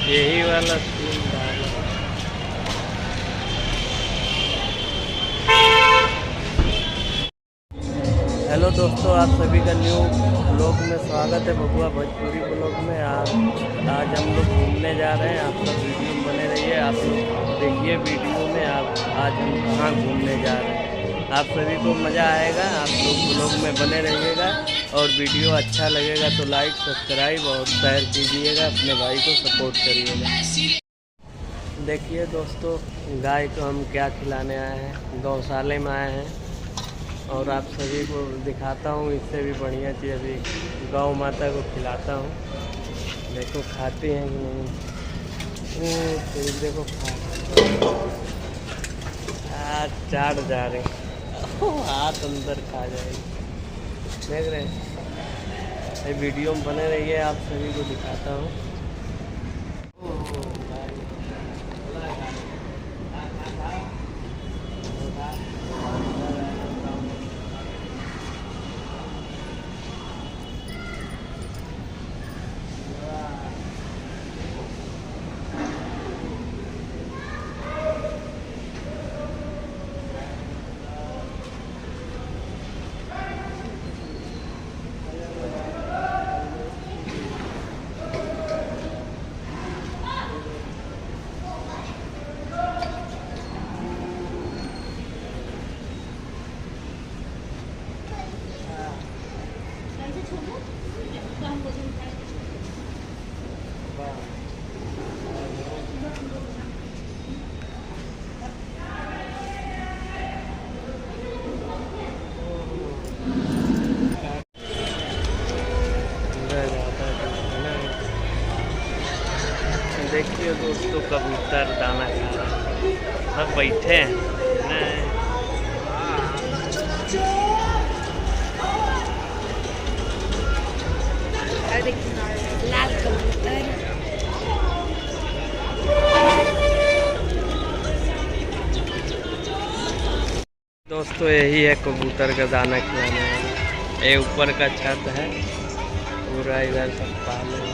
यही वाला सीन डाला। हेलो दोस्तों, आप सभी का न्यू ब्लॉग में स्वागत है। बबुआ भोजपुरी ब्लॉग में आज हम लोग घूमने जा रहे हैं। आप सब वीडियो में बने रहिए। आप लोग देखिए वीडियो में आज हम कहाँ घूमने जा रहे हैं। आप सभी को मज़ा आएगा। आप लोग ब्लॉग में बने रहिएगा और वीडियो अच्छा लगेगा तो लाइक, सब्सक्राइब और शेयर कीजिएगा। अपने भाई को सपोर्ट करिएगा। देखिए दोस्तों, गाय को हम क्या खिलाने आए हैं। गौशाले में आए हैं और आप सभी को दिखाता हूँ। इससे भी बढ़िया चीज़ अभी गौ माता को खिलाता हूँ। देखो खाती हैं कि नहीं। फिर देखो चाट जा रहे हाथ अंदर खा जाएगी। देख रहे हैं। ये वीडियो में बने रहिए, आप सभी को दिखाता हूँ। देखिए दोस्तों, कबूतर दाना खा रहे हैं। सब बैठे हैं। लाल कबूतर। दोस्तों यही है कबूतर का दाना खिलाने वाला। ये ऊपर का छत है, पूरा इधर सब पाले।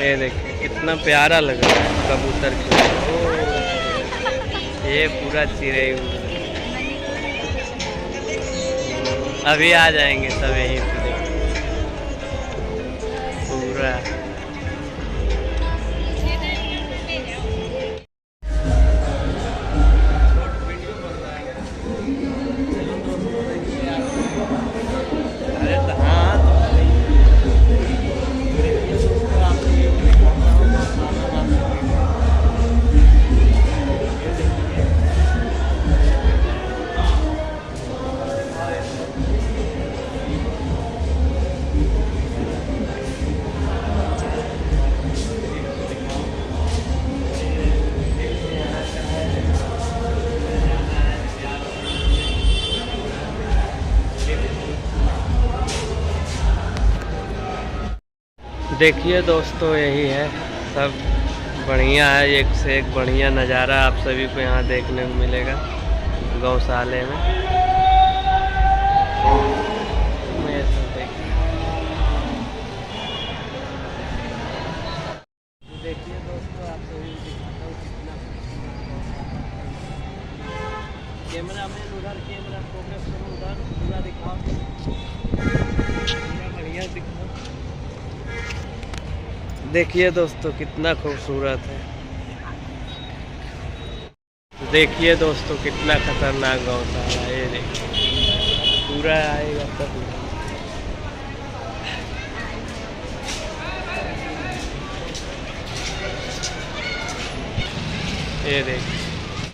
ये देखिए कितना प्यारा लग रहा है कबूतर खिलाने। ये पूरा चिड़ै अभी आ जाएंगे सब यहीं पे पूरा। देखिए दोस्तों, यही है सब बढ़िया है। एक से एक बढ़िया नज़ारा आप सभी को यहाँ देखने को मिलेगा गौशाले में। देखिए दोस्तों, आप सभी को दिखाता हूँ कितना कैमरा मैन उधर कैमरा फोकस करो, उधर पूरा दिखाओ, पूरा बढ़िया दिखाओ। देखिए दोस्तों कितना खूबसूरत है। देखिए दोस्तों कितना खतरनाक गौशाला है। ये देखिए पूरा आएगा तब। ये देखिए